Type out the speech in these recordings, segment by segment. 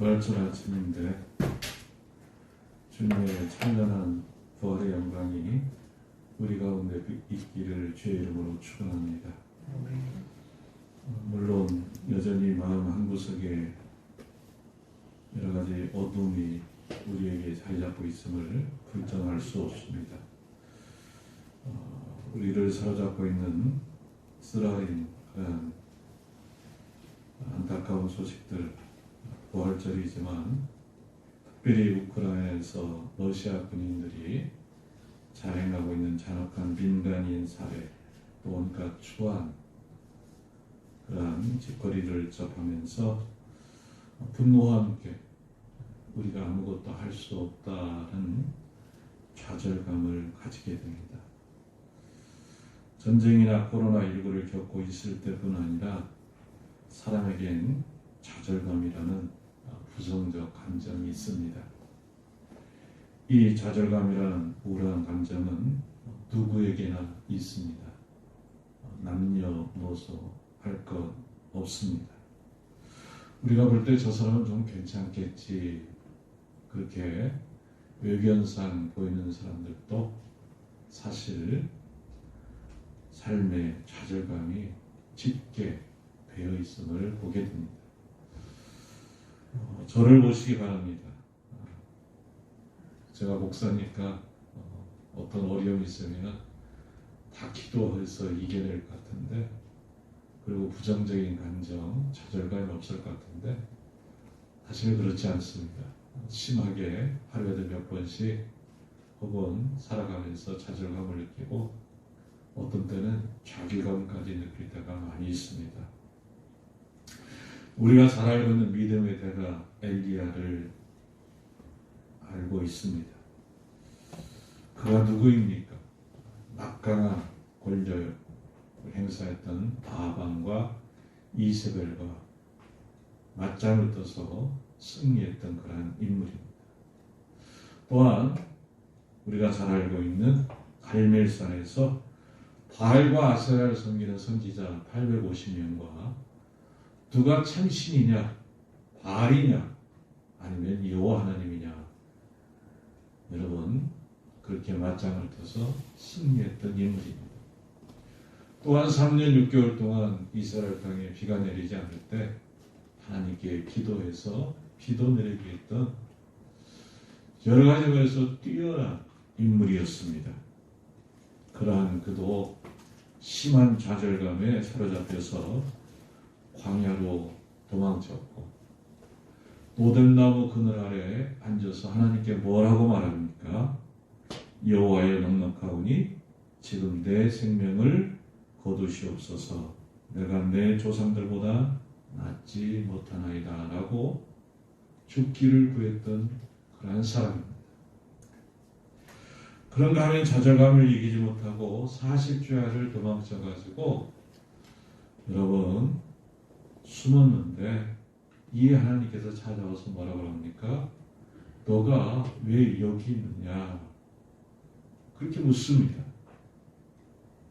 부활절 아침인데 주님의 찬란한 부활의 영광이 우리 가운데 있기를 주의 이름으로 축원합니다. 물론 여전히 마음 한구석에 여러 가지 어둠이 우리에게 자리 잡고 있음을 불정할 수 없습니다. 우리를 사로잡고 있는 쓰라린 그런 안타까운 소식들, 부활절이지만 특별히 우크라이나에서 러시아 군인들이 자행하고 있는 잔혹한 민간인 살해, 또 온갖 추한 그러한 짓거리를 접하면서 분노와 함께 우리가 아무것도 할 수 없다는 좌절감을 가지게 됩니다. 전쟁이나 코로나19를 겪고 있을 때뿐 아니라 사람에겐 좌절감이라는 부정적 감정이 있습니다. 이 좌절감이라는 우울한 감정은 누구에게나 있습니다. 남녀노소 할 것 없습니다. 우리가 볼 때 저 사람은 좀 괜찮겠지, 그렇게 외견상 보이는 사람들도 사실 삶의 좌절감이 짙게 배어 있음을 보게 됩니다. 저를 보시기 바랍니다. 제가 목사니까 어떤 어려움이 있으면 다 기도해서 이겨낼 것 같은데, 그리고 부정적인 감정, 좌절감이 없을 것 같은데 사실 그렇지 않습니다. 심하게 하루에도 몇 번씩 혹은 살아가면서 좌절감을 느끼고 어떤 때는 자괴감까지 느낄 때가 많이 있습니다. 우리가 잘 알고 있는 믿음의 대가 엘리야를 알고 있습니다. 그가 누구입니까? 막강한 권력을 행사했던 바방과 이세벨과 맞짱을 떠서 승리했던 그러한 인물입니다. 또한 우리가 잘 알고 있는 갈멜산에서 바알과 아세라를 섬기는 선지자 850명과 누가 참 신이냐, 바알이냐, 아니면 여호와 하나님이냐, 여러분 그렇게 맞짱을 떠서 승리했던 인물입니다. 또한 3년 6개월 동안 이스라엘 땅에 비가 내리지 않을 때 하나님께 기도해서 비도 내리게 했던 여러 가지 면에서 뛰어난 인물이었습니다. 그러한 그도 심한 좌절감에 사로잡혀서 광야로 도망쳤고, 노뎀나무 그늘 아래에 앉아서 하나님께 뭐라고 말합니까? 여호와여 넉넉하오니 지금 내 생명을 거두시옵소서. 내가 내 조상들보다 낫지 못하나이다 라고 죽기를 구했던 그러한 사람입니다. 그런가 하면 좌절감을 이기지 못하고 40주야를 도망쳐가지고 여러분 숨었는데 이 하나님께서 찾아와서 뭐라고 합니까? 너가 왜 여기 있느냐? 그렇게 묻습니다.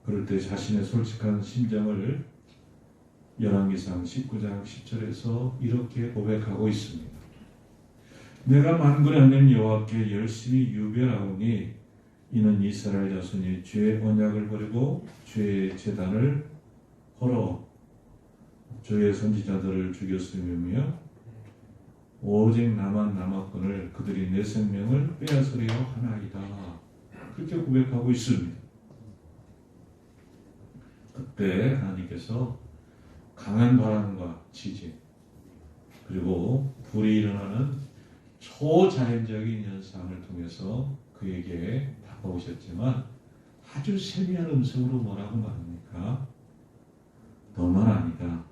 그럴 때 자신의 솔직한 심정을 열왕기상 19장 10절에서 이렇게 고백하고 있습니다. 내가 만군의 하나님 여호와께 열심히 유별하오니 이는 이스라엘 자손이 주의 언약을 버리고 주의 제단을 헐어 주의 선지자들을 죽였음이며 오직 나만 남았거늘 그들이 내 생명을 빼앗으려 하나이다. 그렇게 고백하고 있습니다. 그때 하나님께서 강한 바람과 지진 그리고 불이 일어나는 초자연적인 현상을 통해서 그에게 다가오셨지만 아주 세미한 음성으로 뭐라고 말합니까? 너만 아니다.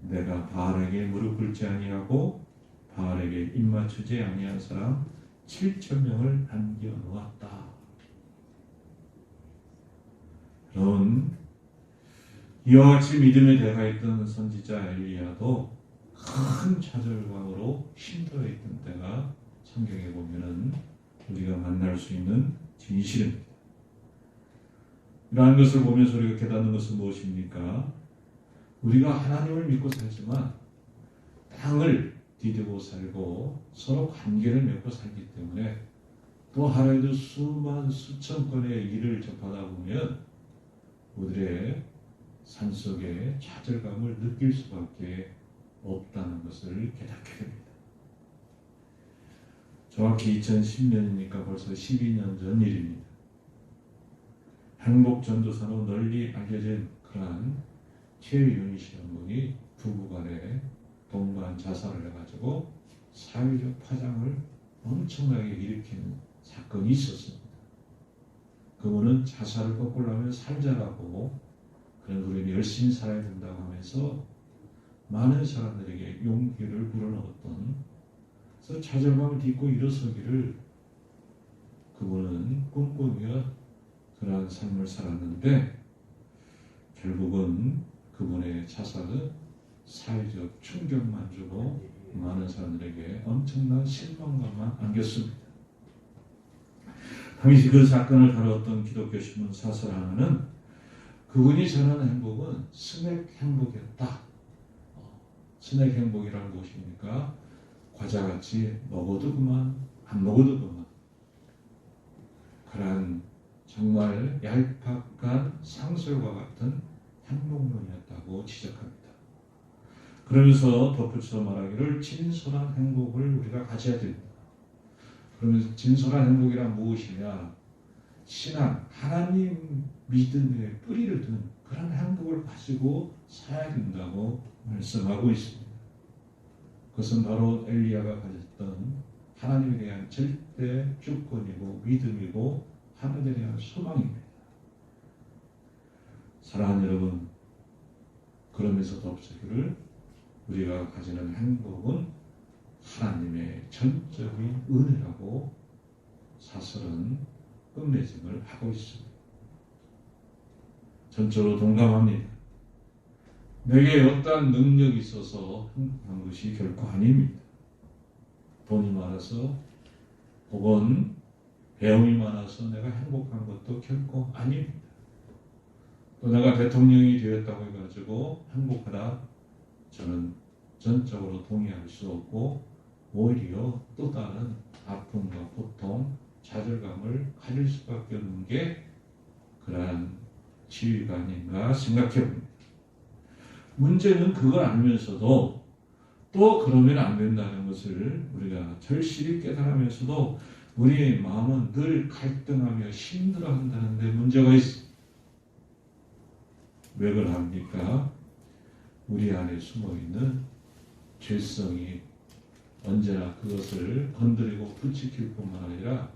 내가 바알에게 무릎 꿇지 아니하고 바알에게 입맞추지 아니한 사람 7,000명을 남겨놓았다. 여러분, 이와 같이 믿음의 대가 있던 선지자 엘리야도 큰 좌절감으로 힘들어했던 때가 성경에 보면은 우리가 만날 수 있는 진실입니다. 이러한 것을 보면서 우리가 깨닫는 것은 무엇입니까? 우리가 하나님을 믿고 살지만 땅을 디디고 살고 서로 관계를 맺고 살기 때문에 또 하루에도 수만 수천 건의 일을 접하다 보면 우리의 산속에 좌절감을 느낄 수밖에 없다는 것을 깨닫게 됩니다. 정확히 2010년이니까 벌써 12년 전 일입니다. 행복전도사로 널리 알려진 그러한 최윤희 씨 한 분이 부부간에 동반 자살을 해가지고 사회적 파장을 엄청나게 일으키는 사건이 있었습니다. 그분은 자살을 거꾸로하면 살자라고 그런 우리는 열심히 살아야 된다고 하면서 많은 사람들에게 용기를 불어넣었던, 그래서 좌절감을 딛고 일어서기를 그분은 꿈꾸며 그러한 삶을 살았는데 결국은 그분의 자살은 사회적 충격만 주고 많은 사람들에게 엄청난 실망감만 안겼습니다. 당시 그 사건을 다뤘던 기독교 신문 사설 하나는 그분이 전하는 행복은 스낵 행복이었다. 스낵 행복이라는 무엇입니까? 과자같이 먹어도 그만, 안 먹어도 그만. 그러한 정말 얄팍한 상술과 같은 행복론이었다고 지적합니다. 그러면서 덧붙여 말하기를 진솔한 행복을 우리가 가져야 됩니다. 그러면서 진솔한 행복이란 무엇이냐? 신앙, 하나님 믿음의 뿌리를 둔 그런 행복을 가지고 살아야 된다고 말씀하고 있습니다. 그것은 바로 엘리야가 가졌던 하나님에 대한 절대 주권이고 믿음이고 하나님에 대한 소망입니다. 사랑하는 여러분, 그러면서 덧붙이기를 우리가 가지는 행복은 하나님의 전적인 은혜라고 사설은 끝맺음을 하고 있습니다. 전적으로 동감합니다. 내게 어떠한 능력이 있어서 행복한 것이 결코 아닙니다. 돈이 많아서 혹은 배움이 많아서 내가 행복한 것도 결코 아닙니다. 또 내가 대통령이 되었다고 해가지고 행복하다, 저는 전적으로 동의할 수 없고 오히려 또 다른 아픔과 고통, 좌절감을 가질 수밖에 없는 게 그러한 지위가 아닌가 생각해 봅니다. 문제는 그걸 알면서도 또 그러면 안 된다는 것을 우리가 절실히 깨달으면서도 우리의 마음은 늘 갈등하며 힘들어한다는데 문제가 있습니다. 왜 그럽니까? 우리 안에 숨어있는 죄성이 언제나 그것을 건드리고 부추길 뿐만 아니라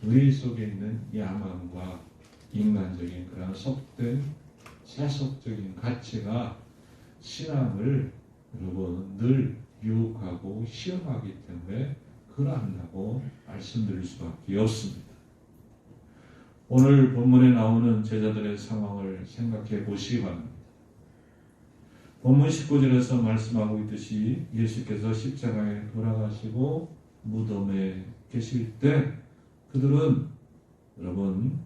우리 속에 있는 야망과 인간적인 그런 속된 세속적인 가치가 신앙을 여러분 늘 유혹하고 시험하기 때문에 그러한다고 말씀드릴 수밖에 없습니다. 오늘 본문에 나오는 제자들의 상황을 생각해 보시기 바랍니다. 본문 19절에서 말씀하고 있듯이 예수께서 십자가에 돌아가시고 무덤에 계실 때 그들은 여러분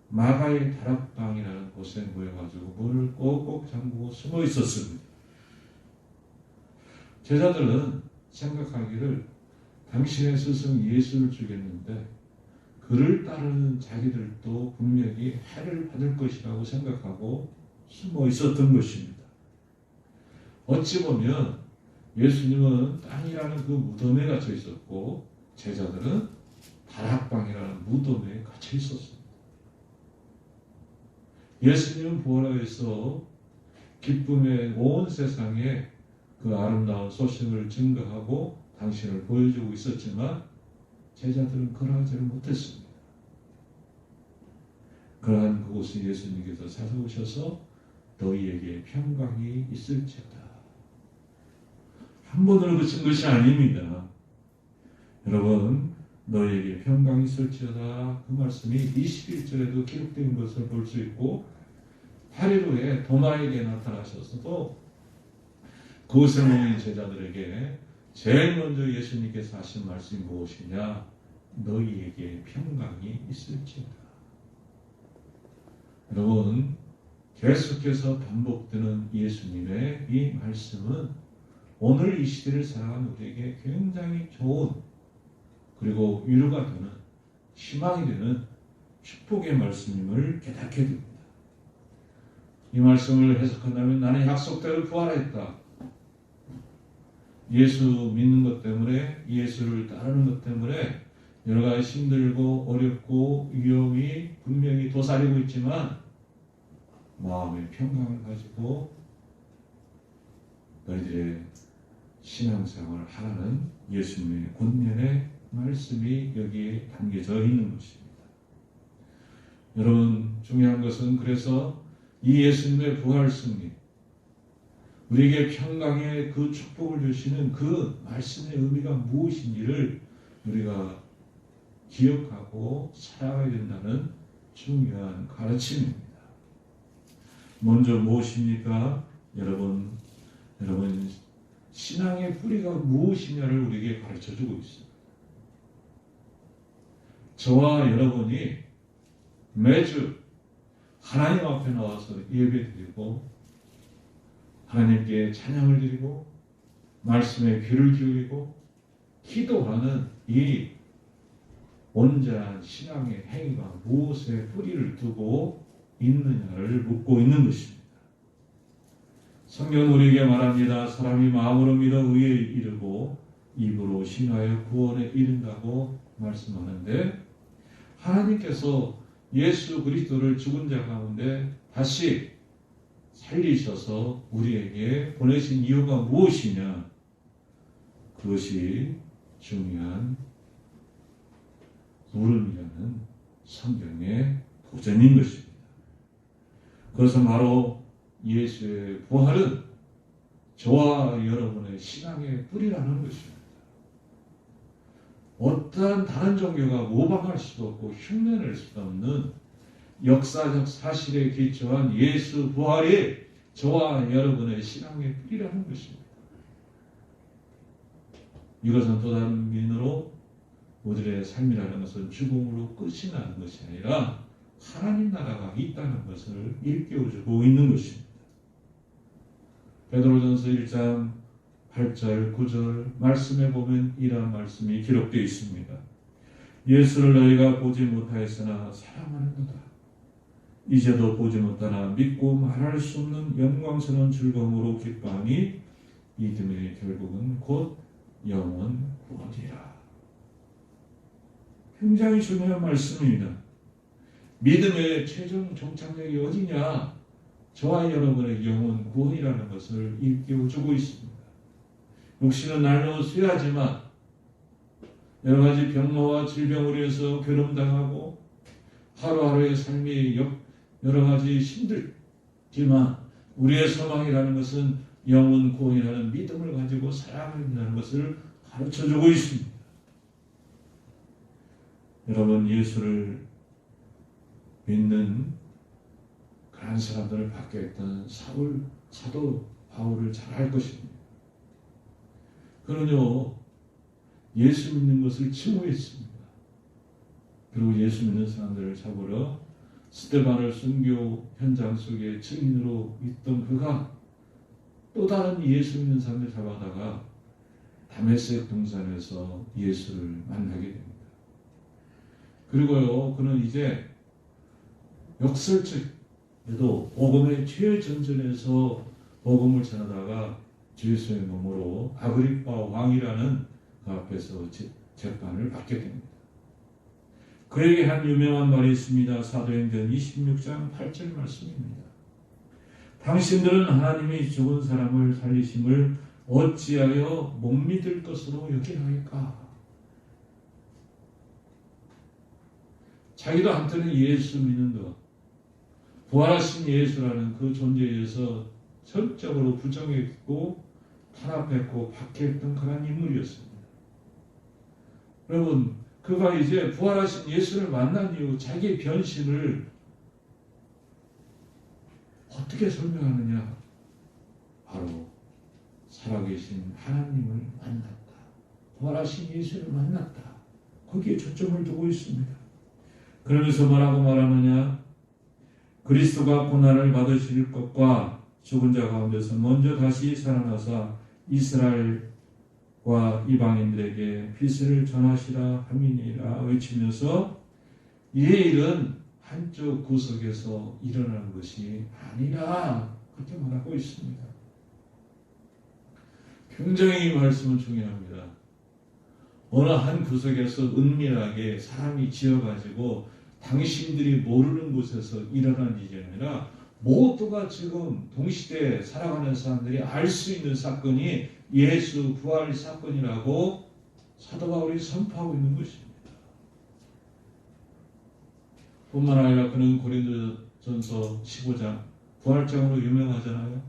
마가의 다락방이라는 곳에 모여가지고 문을 꼭꼭 잠그고 숨어 있었습니다. 제자들은 생각하기를 당신의 스승 예수를 죽였는데 그를 따르는 자기들도 분명히 해를 받을 것이라고 생각하고 숨어 있었던 것입니다. 어찌 보면 예수님은 땅이라는 그 무덤에 갇혀 있었고 제자들은 다락방이라는 무덤에 갇혀 있었습니다. 예수님은 부활하여서 기쁨의 온 세상에 그 아름다운 소식을 증거하고 당신을 보여주고 있었지만 제자들은 그러하지를 못했습니다. 그러한 그곳에 예수님께서 찾아오셔서 너희에게 평강이 있을지어다. 한 번으로 그친 것이 아닙니다. 여러분, 너희에게 평강이 있을지어다. 그 말씀이 21절에도 기록된 것을 볼 수 있고 8일 후에 도마에게 나타나셔서도 그곳에 모인 제자들에게 제일 먼저 예수님께서 하신 말씀이 무엇이냐? 너희에게 평강이 있을지어다. 여러분, 계속해서 반복되는 예수님의 이 말씀은 오늘 이 시대를 살아가는 우리에게 굉장히 좋은 그리고 위로가 되는 희망이 되는 축복의 말씀임을 깨닫게 됩니다. 이 말씀을 해석한다면 나는 약속대로 부활했다. 예수 믿는 것 때문에 예수를 따르는 것 때문에 여러 가지 힘들고 어렵고 위험이 분명히 도사리고 있지만 마음의 평강을 가지고 너희들의 신앙생활을 하라는 예수님의 권면의 말씀이 여기에 담겨져 있는 것입니다. 여러분 중요한 것은 그래서 이 예수님의 부활 승리 우리에게 평강의 그 축복을 주시는 그 말씀의 의미가 무엇인지를 우리가 기억하고 살아가야 된다는 중요한 가르침입니다. 먼저 무엇입니까? 여러분 신앙의 뿌리가 무엇이냐를 우리에게 가르쳐주고 있습니다. 저와 여러분이 매주 하나님 앞에 나와서 예배드리고 하나님께 찬양을 드리고 말씀에 귀를 기울이고 기도하는 이 온전한 신앙의 행위가 무엇에 뿌리를 두고 있느냐를 묻고 있는 것입니다. 성경은 우리에게 말합니다. 사람이 마음으로 믿어 의에 이르고 입으로 신하여 구원에 이른다고 말씀하는데 하나님께서 예수 그리스도를 죽은 자 가운데 다시 살리셔서 우리에게 보내신 이유가 무엇이냐? 그것이 중요한 물음이라는 성경의 도전인 것입니다. 그것은 바로 예수의 부활은 저와 여러분의 신앙의 뿌리라는 것입니다. 어떠한 다른 종교가 모방할 수도 없고 흉내낼 수도 없는 역사적 사실에 기초한 예수 부활이 저와 여러분의 신앙의 뿌리라는 것입니다. 이것은 또 다른 면으로 우리의 삶이라는 것은 죽음으로 끝이 나는 것이 아니라 하나님 나라가 있다는 것을 일깨워주고 있는 것입니다. 베드로전서 1장 8절 9절 말씀에 보면 이러한 말씀이 기록되어 있습니다. 예수를 너희가 보지 못하였으나 사랑하는도다. 이제도 보지 못하나 믿고 말할 수 없는 영광스러운 즐거움으로 기뻐하니 믿음의 결국은 곧 영원 구원이라. 굉장히 중요한 말씀입니다. 믿음의 최종 종착역이 어디냐? 저와 여러분의 영원 구원이라는 것을 일깨워주고 있습니다. 육신은 날로 쇠하지만 여러 가지 병마와 질병으로 해서 괴롭당하고 하루하루의 삶이 여러 가지 힘들지만 우리의 소망이라는 것은 영원 구원이라는 믿음을 가지고 살아간다는 것을 가르쳐주고 있습니다. 여러분 예수를 믿는 그런 사람들을 바뀌었던 사도 바울을 잘 알 것입니다. 그러뇨 예수 믿는 것을 증오했습니다. 그리고 예수 믿는 사람들을 잡으러 스데반을 순교 현장 속에 증인으로 있던 그가 또 다른 예수 믿는 사람을 잡아다가 다메섹 동산에서 예수를 만나게 됩니다. 그리고요 그는 이제 역설적에도 복음의 최전선에서 복음을 전하다가 예수의 몸으로 아그리파 왕이라는 그 앞에서 재판을 받게 됩니다. 그에게 한 유명한 말이 있습니다. 사도행전 26장 8절 말씀입니다. 당신들은 하나님이 죽은 사람을 살리심을 어찌하여 못 믿을 것으로 여기나이까? 자기도 한때는 예수 믿는 것, 부활하신 예수라는 그 존재에 대해서 전적으로 부정했고 탄압했고 박해했던 그런 인물이었습니다. 여러분, 그가 이제 부활하신 예수를 만난 이후 자기의 변심을 어떻게 설명하느냐? 바로 살아계신 하나님을 만났다. 부활하신 예수를 만났다. 거기에 초점을 두고 있습니다. 그러면서 뭐라고 말하느냐? 그리스도가 고난을 받으실 것과 죽은 자 가운데서 먼저 다시 살아나사 이스라엘과 이방인들에게 빛을 전하시라 함이니라 외치면서 이의 일은 한쪽 구석에서 일어나는 것이 아니라 그렇게 말하고 있습니다. 굉장히 이 말씀은 중요합니다. 어느 한 구석에서 은밀하게 사람이 지어가지고 당신들이 모르는 곳에서 일어난 일이 아니라 모두가 지금 동시대에 살아가는 사람들이 알 수 있는 사건이 예수 부활 사건이라고 사도 바울이 선포하고 있는 것입니다. 뿐만 아니라 그는 고린도전서 15장 부활장으로 유명하잖아요.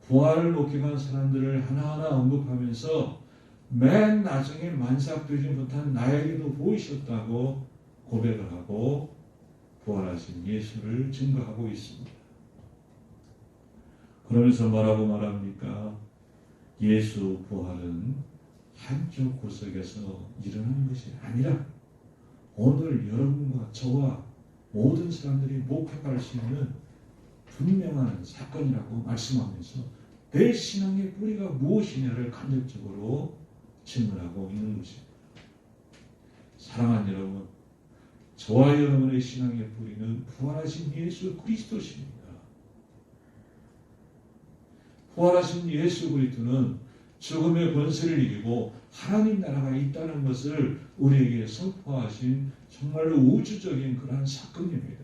부활을 목격한 사람들을 하나하나 언급하면서 맨 나중에 만삭되지 못한 나에게도 보이셨다고 고백을 하고 부활하신 예수를 증거하고 있습니다. 그러면서 뭐라고 말합니까? 예수 부활은 한쪽 구석에서 일어나는 것이 아니라 오늘 여러분과 저와 모든 사람들이 목격할 수 있는 분명한 사건이라고 말씀하면서 내 신앙의 뿌리가 무엇이냐를 간접적으로 질문하고 있는 것입니다. 사랑하는 여러분, 저와 여러분의 신앙의 뿌리는 부활하신 예수 그리스도십니다. 부활하신 예수 그리스도는 죽음의 권세를 이기고 하나님 나라가 있다는 것을 우리에게 선포하신 정말로 우주적인 그러한 사건입니다.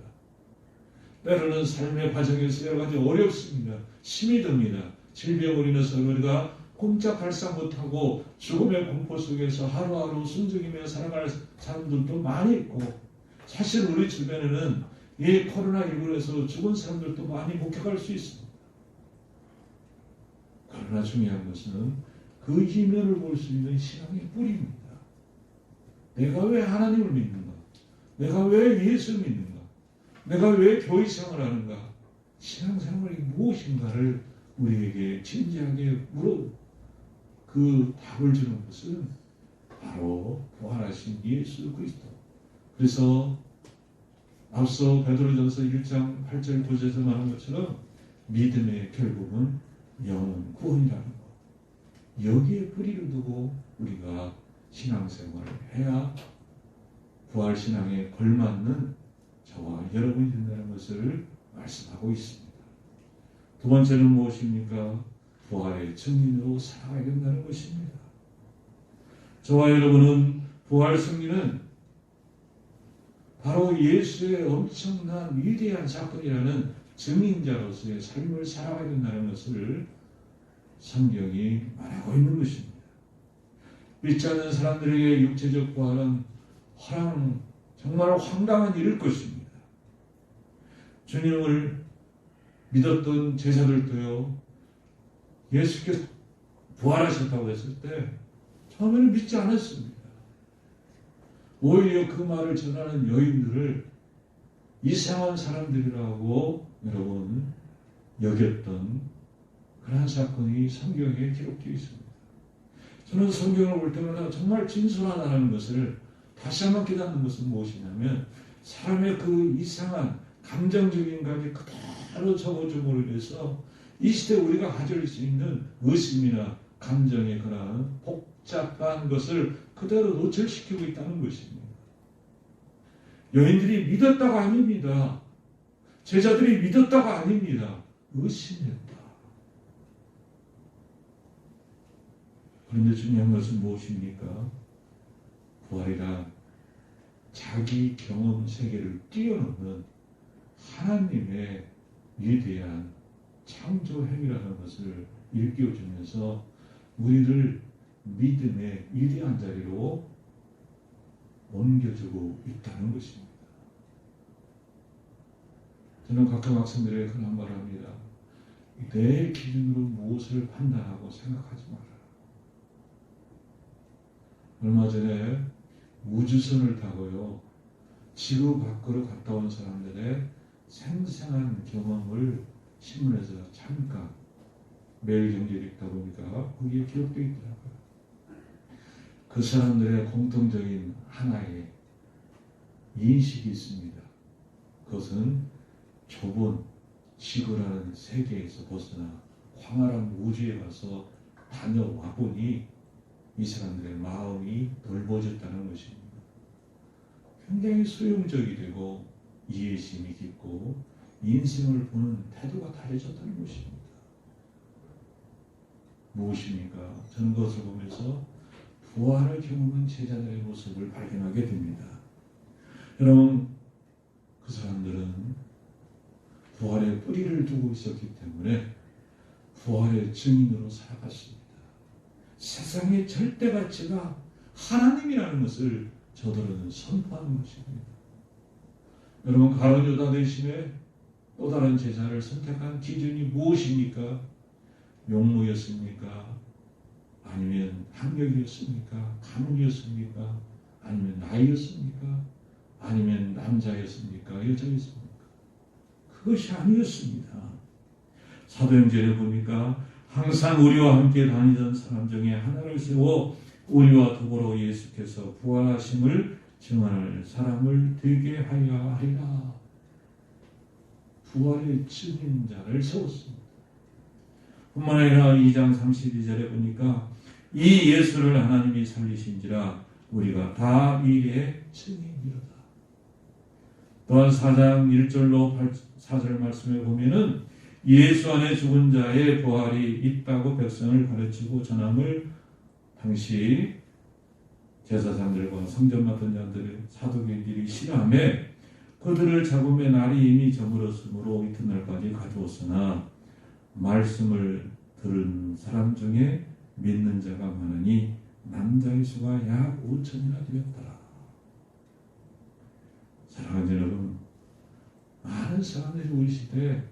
때로는 삶의 과정에서 여러 가지 어렵습니다. 힘이 듭니다. 질병으로 인해서 우리가 꼼짝달싹 못하고 죽음의 공포 속에서 하루하루 숨죽이며 살아갈 사람들도 많이 있고, 사실 우리 주변에는 이 코로나19에서 죽은 사람들도 많이 목격할 수 있습니다. 그러나 중요한 것은 그 이면을 볼 수 있는 신앙의 뿌리입니다. 내가 왜 하나님을 믿는가? 내가 왜 예수를 믿는가? 내가 왜 교회 생활을 하는가? 신앙생활이 무엇인가를 우리에게 진지하게 물어 그 답을 주는 것은 바로 부활하신 예수 그리스도. 그래서 앞서 베드로전서 1장 8절 9절에서 말한 것처럼 믿음의 결국은 영혼 구원이라는 것. 여기에 뿌리를 두고 우리가 신앙생활을 해야 부활신앙에 걸맞는 저와 여러분이 된다는 것을 말씀하고 있습니다. 두 번째는 무엇입니까? 부활의 증인으로 살아가야 된다는 것입니다. 저와 여러분은 부활 승리는 바로 예수의 엄청난 위대한 사건이라는 증인자로서의 삶을 살아가야 된다는 것을 성경이 말하고 있는 것입니다. 믿지 않는 사람들에게 육체적 부활은 정말 황당한 일일 것입니다. 주님을 믿었던 제자들도요, 예수께서 부활하셨다고 했을 때 처음에는 믿지 않았습니다. 오히려 그 말을 전하는 여인들을 이상한 사람들이라고 여러분 여겼던 그러한 사건이 성경에 기록되어 있습니다. 저는 성경을 볼 때마다 정말 진솔하다는 것을 다시 한번 깨닫는 것은 무엇이냐면, 사람의 그 이상한 감정적인 감이 그대로 적어줌으로 인해서 이 시대에 우리가 가질 수 있는 의심이나 감정의 그러한 복잡한 것을 그대로 노출시키고 있다는 것입니다. 여인들이 믿었다가 아닙니다. 제자들이 믿었다가 아닙니다. 의심했다. 그런데 중요한 것은 무엇입니까? 부활이란 자기 경험 세계를 뛰어넘는 하나님의 위대한 창조 행위라는 것을 일깨워주면서 우리를 믿음의 위대한 자리로 옮겨주고 있다는 것입니다. 저는 가끔 학생들에게 그런 말을 합니다. 내 기준으로 무엇을 판단하고 생각하지 마라. 얼마 전에 우주선을 타고요, 지구 밖으로 갔다 온 사람들의 생생한 경험을 신문에서 잠깐 매일경제를 읽다 보니까 거기에 기록되어 있더라고요. 그 사람들의 공통적인 하나의 인식이 있습니다. 그것은 좁은 지구라는 세계에서 벗어나 광활한 우주에 가서 다녀와 보니 이 사람들의 마음이 넓어졌다는 것입니다. 굉장히 수용적이 되고 이해심이 깊고 인생을 보는 태도가 달라졌다는 것입니다. 무엇입니까? 저는 그것을 보면서 부활을 경험한 제자들의 모습을 발견하게 됩니다. 여러분, 그 사람들은 부활의 뿌리를 두고 있었기 때문에 부활의 증인으로 살아갔습니다. 세상의 절대 가치가 하나님이라는 것을 저들은 선포하는 것입니다. 여러분, 가룟 유다 대신에 또 다른 제자를 선택한 기준이 무엇입니까? 용모였습니까? 아니면 학력이었습니까? 가문이었습니까? 아니면 나이였습니까? 아니면 남자였습니까? 여자였습니까? 그것이 아니었습니다. 사도행전에 보니까 항상 우리와 함께 다니던 사람 중에 하나를 세워 우리와 더불어 예수께서 부활하심을 증언할 사람을 되게 하여 하리라. 부활의 증인자를 세웠습니다. 뿐만 아니라 2장 32절에 보니까 이 예수를 하나님이 살리신지라 우리가 다 이의 증인이로다. 또한 4장 1절로 4절 말씀에 보면은 예수 안에 죽은 자의 부활이 있다고 백성을 가르치고 전함을 당시 제사장들과 성전 맡은 자들의 사도계들이 싫어하며 그들을 잡음의 날이 이미 저물었으므로 이튿날까지 가두었으나 말씀을 들은 사람 중에 믿는 자가 많으니 남자의 수가 약 5천이나 되었더라. 사랑하는 여러분, 많은 사람들이 우리 시대에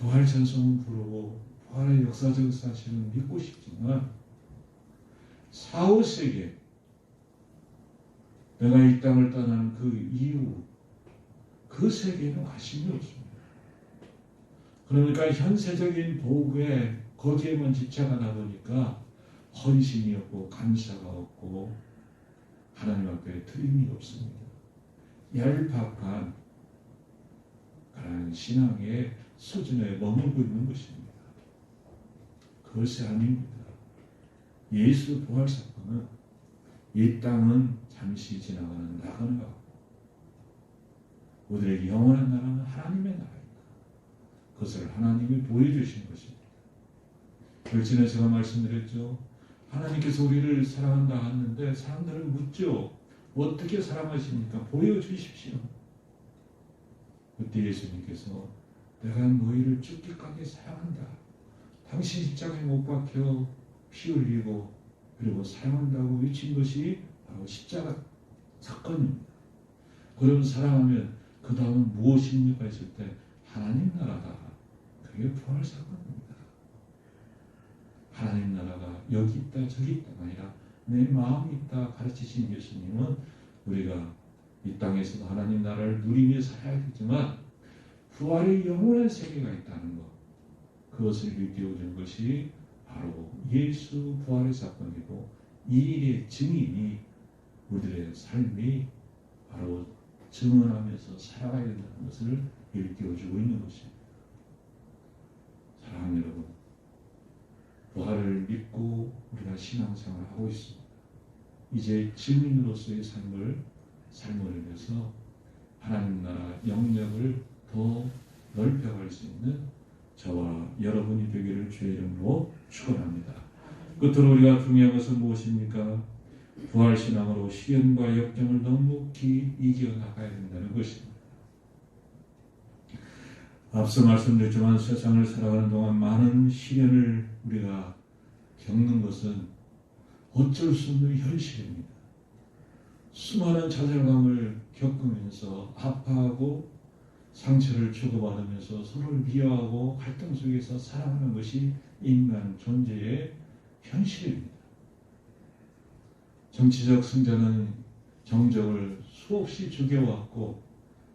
부활 찬송을 부르고 부활의 역사적 사실은 믿고 싶지만 4, 5세기에 내가 이 땅을 떠나는 그 이후 그 세계에는 관심이 없습니다. 그러니까 현세적인 도구에 거기에만 집착하다 보니까 헌신이 없고 감사가 없고 하나님 앞에 드림이 없습니다. 얄팍한 그런 신앙의 수준에 머물고 있는 것입니다. 그것이 아닙니다. 예수 부활 사건은 이 땅은 잠시 지나가는 나그네 같고 우리의 영원한 나라는 하나님의 나라입니다. 그것을 하나님이 보여주신 것입니다. 전에 제가 말씀드렸죠. 하나님께서 우리를 사랑한다 하는데 사람들은 묻죠. 어떻게 사랑하십니까? 보여주십시오. 그때 예수님께서 내가 너희를 죽기까지 사랑한다. 당신 십자가에 못 박혀 피 흘리고 그리고 사랑한다고 외친 것이 바로 십자가 사건입니다. 그럼 사랑하면 그 다음은 무엇입니까? 했을 때 하나님 나라다. 그게 부활 사건입니다. 하나님 나라가 여기 있다 저기 있다가 아니라 내 마음이 있다 가르치신 예수님은 우리가 이 땅에서도 하나님 나라를 누리며 살아야겠지만 부활의 영원한 세계가 있다는 것, 그것을 일깨워주는 것이 바로 예수 부활의 사건이고 이 일의 증인이 우리들의 삶이 바로 증언하면서 살아가야 된다는 것을 일깨워주고 있는 것입니다. 사랑하는 여러분, 부활을 믿고 우리가 신앙생활을 하고 있습니다. 이제 증인으로서의 삶을 위해서 하나님 나라 영역을 더 넓혀갈 수 있는 저와 여러분이 되기를 주의 이름으로 축원합니다. 끝으로 우리가 중요한 것은 무엇입니까? 부활신앙으로 시련과 역경을 넉넉히 이겨나가야 된다는 것입니다. 앞서 말씀드렸지만 세상을 살아가는 동안 많은 시련을 우리가 겪는 것은 어쩔 수 없는 현실입니다. 수많은 좌절감을 겪으면서 아파하고 상처를 주고받으면서 서로를 미워하고 갈등 속에서 살아가는 것이 인간 존재의 현실입니다. 정치적 승자는 정적을 수없이 죽여왔고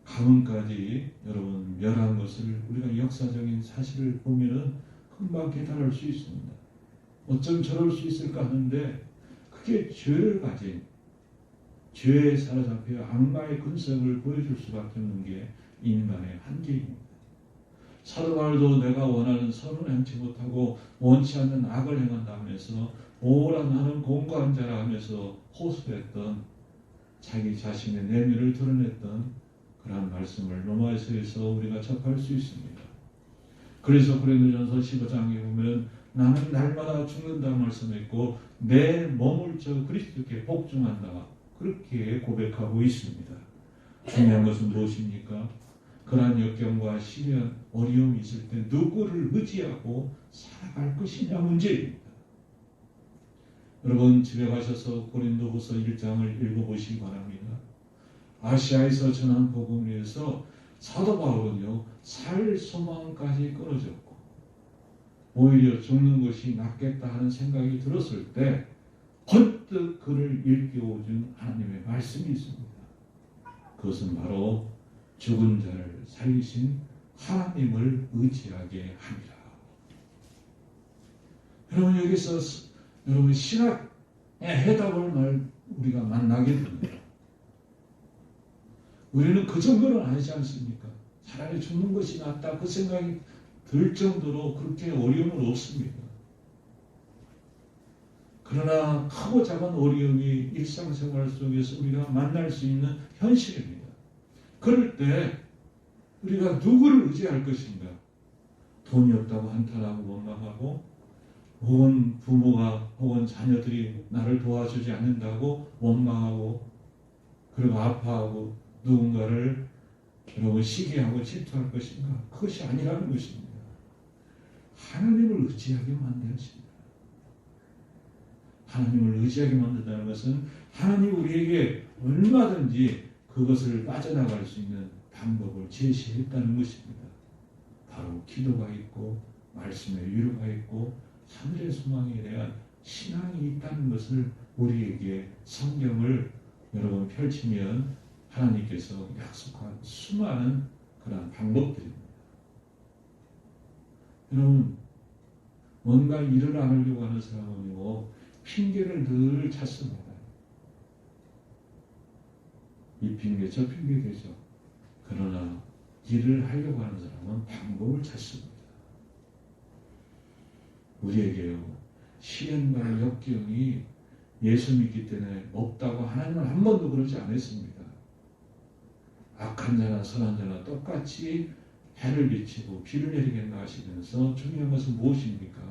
가문까지 여러분 멸한 것을 우리가 역사적인 사실을 보면은 금방 깨달을 수 있습니다. 어쩜 저럴 수 있을까 하는데 그게 죄를 가진 죄에 사로잡혀 악마의 근성을 보여줄 수밖에 없는 게 인간의 한계입니다. 사도 바울도 내가 원하는 선을 행치 못하고 원치 않는 악을 행한다 하면서 오라 나는 공고한 자라 하면서 호소했던 자기 자신의 내면을 드러냈던 그러한 말씀을 로마서에서 우리가 접할 수 있습니다. 그래서 고린도전서 15장에 보면 나는 날마다 죽는다 말씀했고 내 몸을 저 그리스도께 복종한다 그렇게 고백하고 있습니다. 중요한 것은 무엇입니까? 그러한 역경과 시련, 어려움이 있을 때 누구를 의지하고 살아갈 것이냐 문제입니다. 여러분 집에 가셔서 고린도후서 1장을 읽어보시기 바랍니다. 아시아에서 전한 복음을 위해서 사도 바울은요 살 소망까지 끊어졌고 오히려 죽는 것이 낫겠다 하는 생각이 들었을 때 번뜩 그를 일깨워준 하나님의 말씀이 있습니다. 그것은 바로 죽은 자를 살리신 하나님을 의지하게 합니다. 여러분 여기서 여러분 신학의 해답을 우리가 만나게 됩니다. 우리는 그 정도는 아니지 않습니까? 차라리 죽는 것이 낫다 그 생각이 들 정도로 그렇게 어려움은 없습니다. 그러나 크고 작은 어려움이 일상생활 속에서 우리가 만날 수 있는 현실입니다. 그럴 때 우리가 누구를 의지할 것인가? 돈이 없다고 한탄하고 원망하고 혹은 부모가 혹은 자녀들이 나를 도와주지 않는다고 원망하고 그리고 아파하고 누군가를 여러분 시기하고 질투할 것인가? 그것이 아니라는 것입니다. 하나님을 의지하게 만드십니다. 하나님을 의지하게 만든다는 것은 하나님 우리에게 얼마든지 그것을 빠져나갈 수 있는 방법을 제시했다는 것입니다. 바로 기도가 있고 말씀의 위로가 있고 하늘의 소망에 대한 신앙이 있다는 것을 우리에게 성경을 여러분 펼치면 하나님께서 약속한 수많은 그런 방법들입니다. 여러분 뭔가 일을 안 하려고 하는 사람은요 핑계를 늘 찾습니다. 이 핑계 저 핑계 되죠. 그러나 일을 하려고 하는 사람은 방법을 찾습니다. 우리에게요 시련과 역경이 예수 믿기 때문에 없다고 하나님은 한 번도 그러지 않았습니다. 악한 자나 선한 자나 똑같이 해를 비치고 비를 내리겠나 하시면서 중요한 것은 무엇입니까?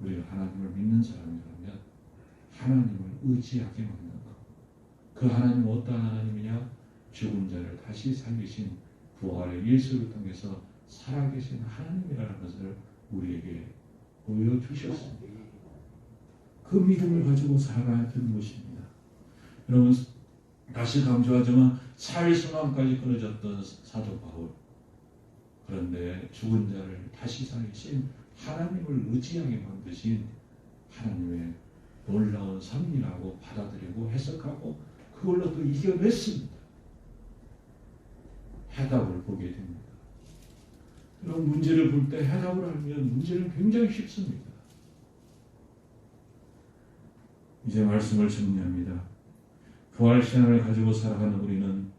우리가 하나님을 믿는 사람이라면 하나님을 의지하게 만든 것. 그 하나님은 어떠한 하나님이냐? 죽은 자를 다시 살리신 부활의 예수를 통해서 살아계신 하나님이라는 것을 우리에게 보여주셨습니다. 그 믿음을 가지고 살아가야 되는 것입니다. 여러분 다시 강조하지만 살 소망까지 끊어졌던 사도 바울 그런데 죽은 자를 다시 살리신 하나님을 의지하게 만드신 하나님의 놀라운 섭리라고 받아들이고 해석하고 그걸로 또 이겨냈습니다. 해답을 보게 됩니다. 그런 문제를 볼 때 해답을 알면 문제는 굉장히 쉽습니다. 이제 말씀을 정리합니다. 부활신앙을 가지고 살아가는 우리는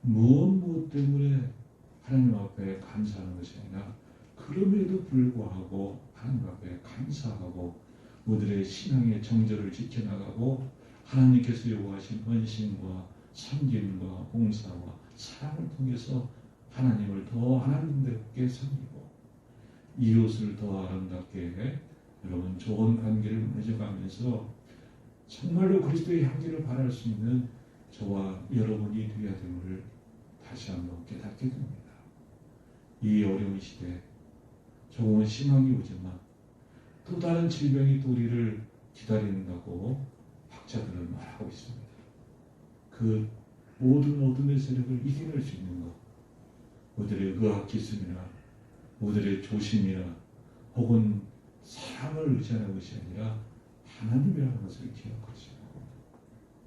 무엇 때문에 하나님 앞에 감사하는 것이 아니라 그럼에도 불구하고 하나님 앞에 감사하고 우리들의 신앙의 정절을 지켜나가고 하나님께서 요구하신 헌신과 섬김과 봉사와 사랑을 통해서 하나님을 더 하나님답게 섬기고 이웃을 더 아름답게 해 여러분 좋은 관계를 맺어가면서 정말로 그리스도의 향기를 발할 수 있는 저와 여러분이 되어야 됨을 다시 한번 깨닫게 됩니다. 이 어려운 시대에 조금은 희망이 오지만 또 다른 질병이 또 우리를 기다린다고 학자들은 말하고 있습니다. 그 모든 어둠의 세력을 이겨낼 수 있는 것, 우리들의 의학기술이나 우리들의 조심이나 혹은 사랑을 의지하는 것이 아니라 하나님이라는 것을 기억하시고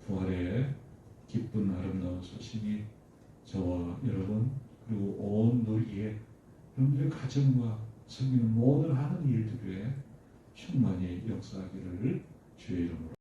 부활의 기쁜 아름다운 소식이 저와 여러분 그리고 온 놀이에 여러분들의 가정과 섬기는 모든 하는 일들에 충만히 역사하기를 주의 이름으로